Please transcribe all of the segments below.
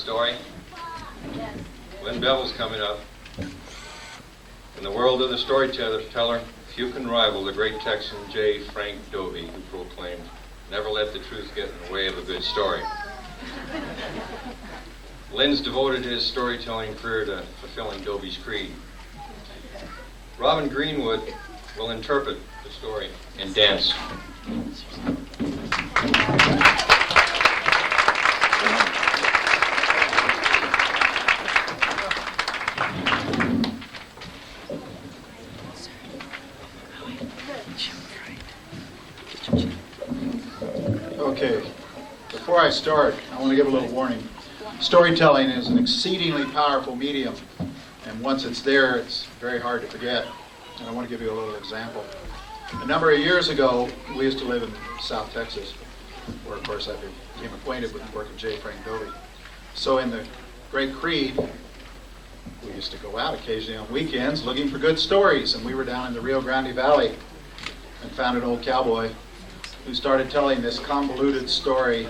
story? Lynn Bevill's coming up. In the world of the storyteller, few can rival the great Texan J. Frank Dovey, who proclaimed, "Never let the truth get in the way of a good story." Lynn's devoted his storytelling career to fulfilling Dovey's creed. Robin Greenwood will interpret the story in dance. Okay, before I start, I want to give a little warning. Storytelling is an exceedingly powerful medium, and once it's there, it's very hard to forget. And I want to give you a little example. A number of years ago, we used to live in South Texas, where, of course, I became acquainted with the work of J. Frank Dovey. So in the Great Creed, we used to go out occasionally on weekends looking for good stories, and we were down in the Rio Grande Valley and found an old cowboy who started telling this convoluted story.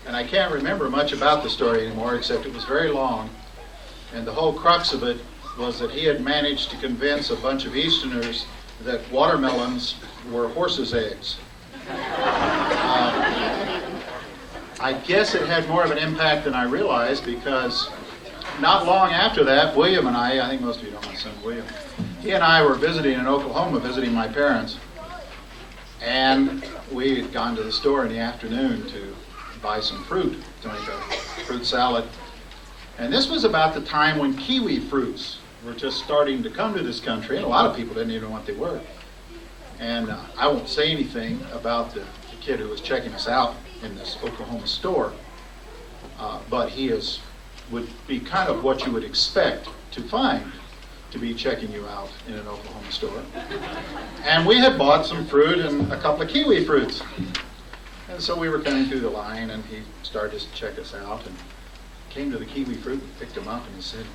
And I can't remember much about the story anymore, except it was very long. And the whole crux of it was that he had managed to convince a bunch of Easterners that watermelons were horses' eggs. I guess it had more of an impact than I realized, because not long after that, William and I think most of you know my son William, he and I were visiting in Oklahoma, visiting my parents. And we had gone to the store in the afternoon to buy some fruit to make a fruit salad. And this was about the time when kiwi fruits were just starting to come to this country, and a lot of people didn't even know what they were. And I won't say anything about the kid who was checking us out in this Oklahoma store, but he would be kind of what you would expect to find to be checking you out in an Oklahoma store. And we had bought some fruit and a couple of kiwi fruits. And so we were coming through the line, and he started to check us out and came to the kiwi fruit and picked them up, and he said,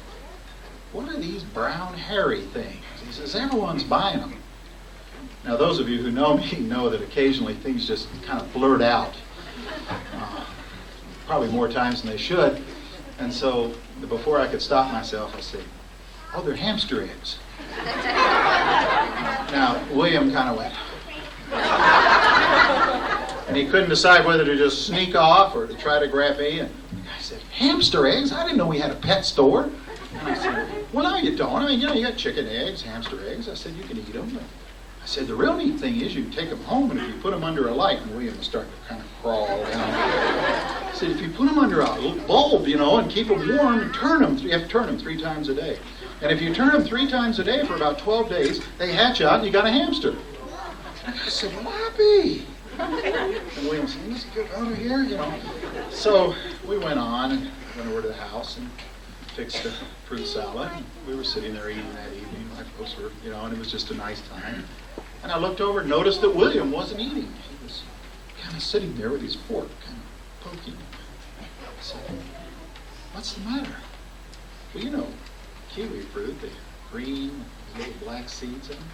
"What are these brown hairy things?" He says, "Everyone's buying them." Now, those of you who know me know that occasionally things just kind of blurt out, probably more times than they should. And so before I could stop myself, I said, "Oh, they're hamster eggs." Now, William kind of went, and he couldn't decide whether to just sneak off or to try to grab me. And I said, "Hamster eggs? I didn't know we had a pet store." And I said, "Well, no, you don't. I mean, you got chicken eggs, hamster eggs." I said, "You can eat them." But I said, "The real neat thing is you can take them home, and if you put them under a light," and William was starting to kind of crawl down. I said, "If you put them under a bulb, and keep them warm, and turn them, you have to turn them 3 times a day. And if you turn them 3 times a day for about 12 days, they hatch out and you got a hamster." And I said, "Well, Lappy." And William said, "Let's get out of here, So we went on and went over to the house and fixed a fruit salad. We were sitting there eating that evening. My folks were, and it was just a nice time. And I looked over and noticed that William wasn't eating. He was kind of sitting there with his fork, kind of poking. I said, "What's the matter?" "Well, kiwi fruit, the green, little black seeds in them."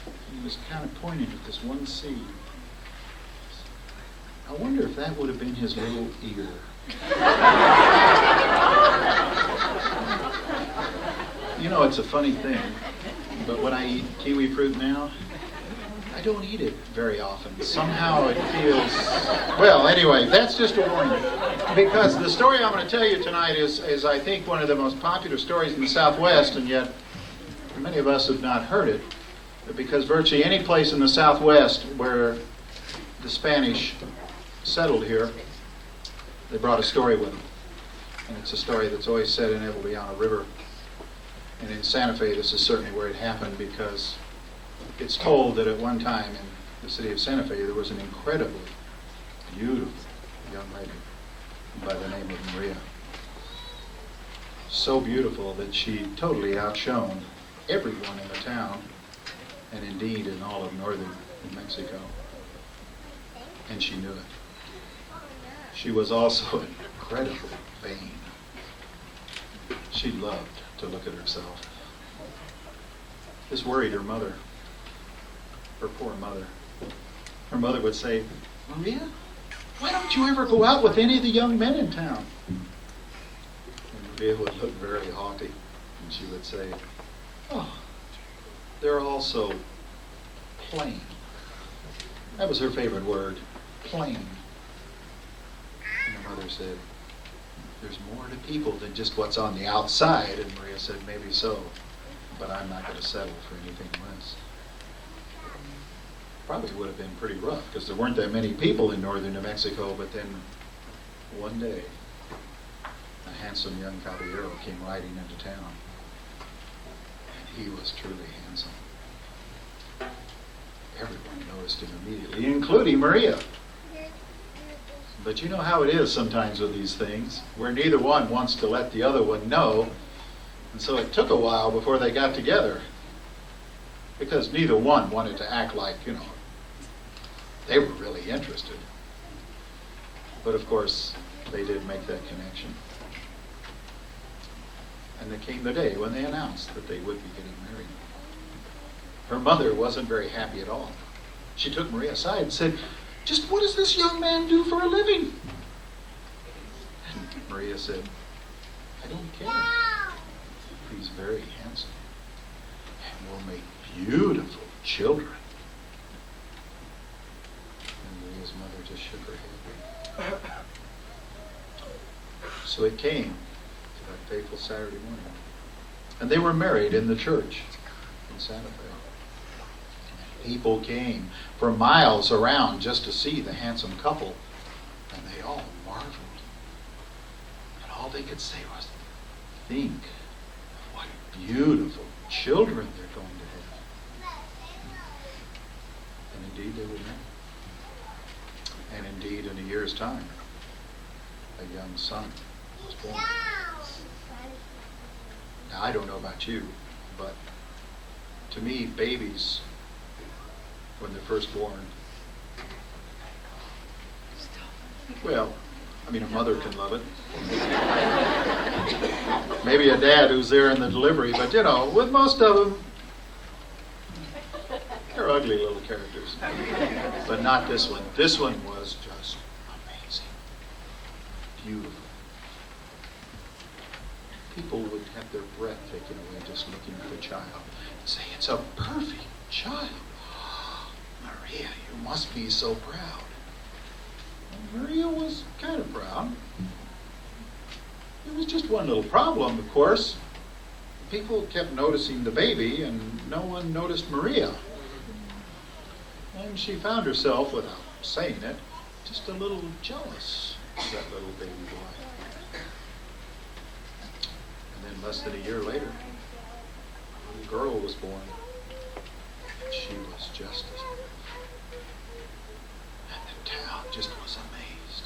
And he was kind of pointing at this one seed. I wonder if that would have been his little ear. It's a funny thing, but when I eat kiwi fruit now, I don't eat it very often. Somehow it feels... Well, anyway, that's just a warning. Because the story I'm going to tell you tonight is I think, one of the most popular stories in the Southwest, and yet many of us have not heard it, because virtually any place in the Southwest where the Spanish settled here, they brought a story with them. And it's a story that's always set inevitably on a river. And in Santa Fe, this is certainly where it happened, because it's told that at one time in the city of Santa Fe, there was an incredibly beautiful young lady by the name of Maria. So beautiful that she totally outshone everyone in the town, and indeed in all of northern New Mexico. And she knew it. She was also incredibly vain. She loved to look at herself. This worried her mother, her poor mother. Her mother would say, "Maria, why don't you ever go out with any of the young men in town?" Maria would look very haughty, and she would say, "Oh, they're all so plain." That was her favorite word, plain. And her mother said, "There's more to people than just what's on the outside." And Maria said, "Maybe so, but I'm not going to settle for anything less." Probably would have been pretty rough because there weren't that many people in northern New Mexico, but then one day a handsome young caballero came riding into town, and he was truly handsome. Everyone noticed him immediately, including Maria. But you know how it is sometimes with these things, where neither one wants to let the other one know, and so it took a while before they got together, because neither one wanted to act like, they were really interested. But of course, they did make that connection. And there came the day when they announced that they would be getting married. Her mother wasn't very happy at all. She took Maria aside and said, "Just what does this young man do for a living?" And Maria said, "I don't care. He's very handsome and will make beautiful children." And Maria's mother just shook her head. So it came to that fateful Saturday morning. And they were married in the church in Santa Fe. People came for miles around just to see the handsome couple, and they all marveled. And all they could say was, "Think of what beautiful children they're going to have." And indeed they were married. And indeed in a year's time, a young son was born. Now I don't know about you, but to me, babies, when they're first born, well, a mother can love it. Maybe a dad who's there in the delivery, but with most of them, they're ugly little characters. But not this one. This one was just amazing. Beautiful. People would have their breath taken away just looking at the child and say, "It's a perfect child. Maria, you must be so proud." And Maria was kind of proud. There was just one little problem, of course. People kept noticing the baby, and no one noticed Maria. And she found herself, without saying it, just a little jealous of that little baby boy. And then less than a year later, a little girl was born. And she was just as town just was amazed.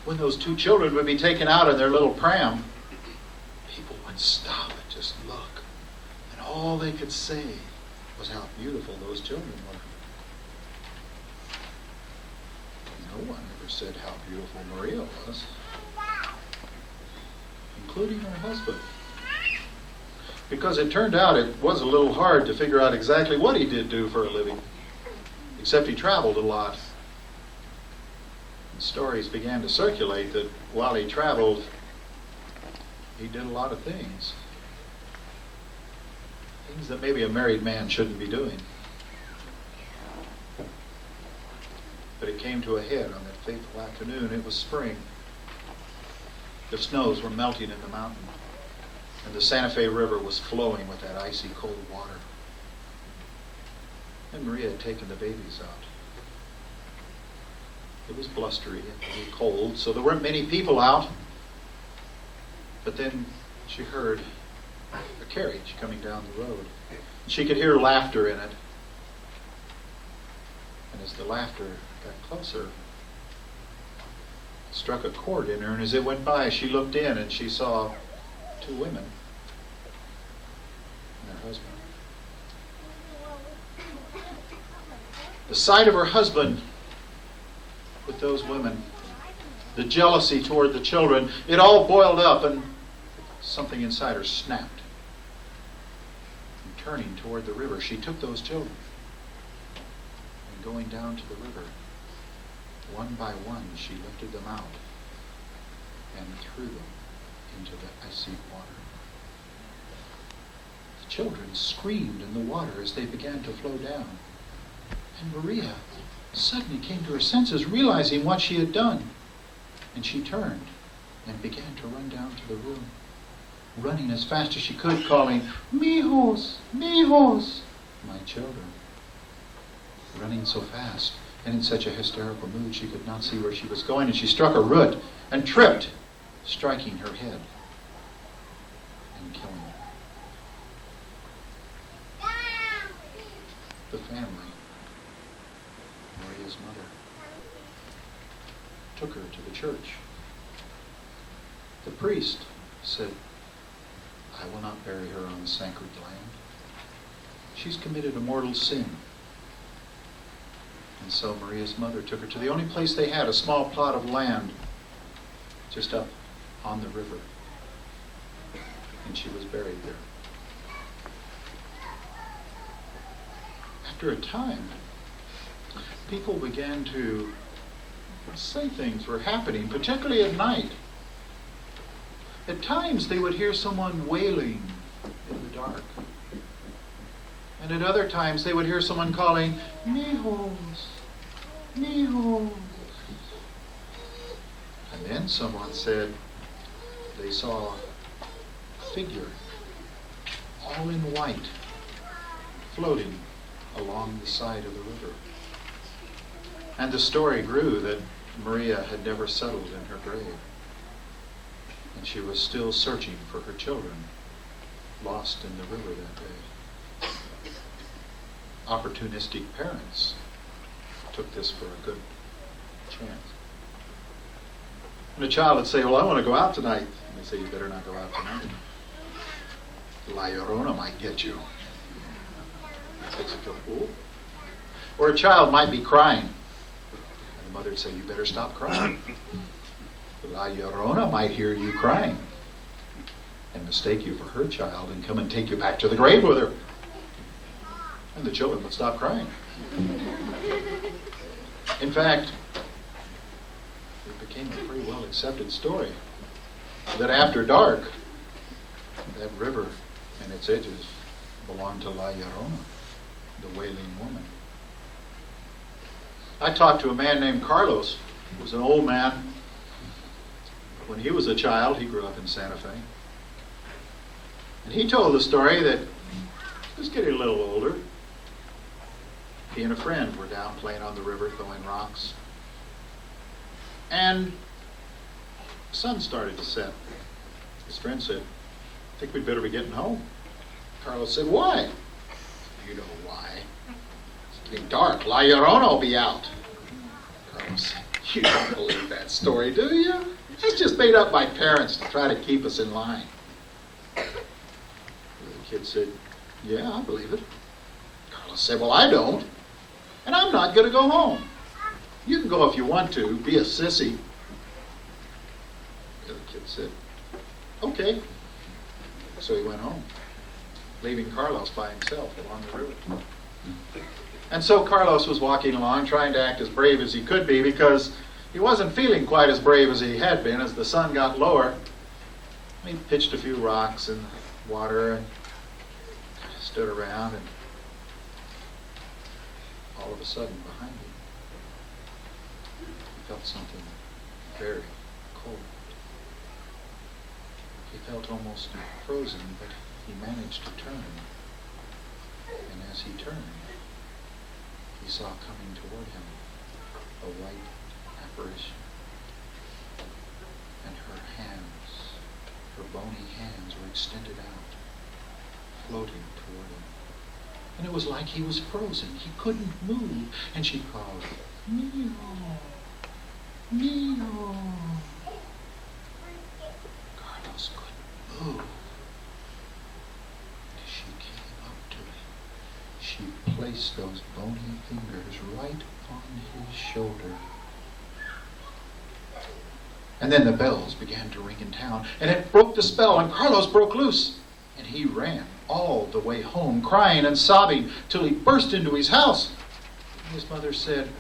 When those two children would be taken out in their little pram, people would stop and just look. And all they could say was how beautiful those children were. No one ever said how beautiful Maria was, including her husband. Because it turned out it was a little hard to figure out exactly what he did do for a living, except he traveled a lot. Stories began to circulate that while he traveled, he did a lot of things. Things that maybe a married man shouldn't be doing. But it came to a head on that fateful afternoon. It was spring. The snows were melting in the mountain, and the Santa Fe River was flowing with that icy cold water. And Maria had taken the babies out. It was blustery and cold, so there weren't many people out. But then she heard a carriage coming down the road. She could hear laughter in it. And as the laughter got closer, it struck a chord in her, and as it went by, she looked in and she saw two women and their husband. The sight of her husband with those women, the jealousy toward the children, it all boiled up, and something inside her snapped. And turning toward the river, she took those children, and going down to the river, one by one she lifted them out and threw them into the icy water. The children screamed in the water as they began to flow down. And Maria suddenly came to her senses, realizing what she had done. And she turned and began to run down to the room, running as fast as she could, calling, "Mijos, mijos," my children. Running so fast and in such a hysterical mood she could not see where she was going, and she struck a root and tripped, striking her head and killing her. The family, Maria's mother, took her to the church. The priest said, "I will not bury her on the sacred land. She's committed a mortal sin." And so Maria's mother took her to the only place they had, a small plot of land just up on the river. And she was buried there. After a time, people began to say things were happening, particularly at night. At times they would hear someone wailing in the dark. And at other times they would hear someone calling, "Mijos, mijos." And then someone said they saw a figure, all in white, floating along the side of the river. And the story grew that Maria had never settled in her grave, and she was still searching for her children, lost in the river that day. Opportunistic parents took this for a good chance. And a child would say, "Well, I want to go out tonight." And they say, "You better not go out tonight. La Llorona might get you." Or a child might be crying, and the mother would say, "You better stop crying. La Llorona might hear you crying and mistake you for her child and come and take you back to the grave with her." And the children would stop crying. In fact, it became a pretty well accepted story that after dark, that river and its edges belonged to La Llorona, the wailing woman. I talked to a man named Carlos, who was an old man. When he was a child, he grew up in Santa Fe. And he told the story that he was getting a little older. He and a friend were down playing on the river, throwing rocks. And the sun started to set. His friend said, "I think we'd better be getting home." Carlos said, "Why?" "You know why. It's getting dark. La Llorona will be out." Carlos said, "You don't believe that story, do you? It's just made up by parents to try to keep us in line." The kid said, "Yeah, I believe it." Carlos said, "Well, I don't. And I'm not going to go home. You can go if you want to. Be a sissy." The other kid said, "Okay." So he went home, leaving Carlos by himself along the river. And so Carlos was walking along, trying to act as brave as he could be, because he wasn't feeling quite as brave as he had been as the sun got lower. He pitched a few rocks in the water and stood around, and all of a sudden behind him, he felt something very cold. He felt almost frozen, but he managed to turn. And as he turned, he saw coming toward him a white apparition. And her hands, her bony hands, were extended out, floating toward him. And it was like he was frozen. He couldn't move. And she called, "Mio, Mio." Carlos couldn't move. As she came up to him, she placed those bony fingers right on his shoulder. And then the bells began to ring in town, and it broke the spell, and Carlos broke loose. And he ran all the way home, crying and sobbing, till he burst into his house. And his mother said,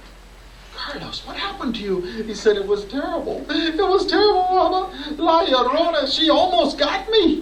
Carlos, what happened to you? He said, it was terrible. It was terrible, Mama. La Llorona, she almost got me.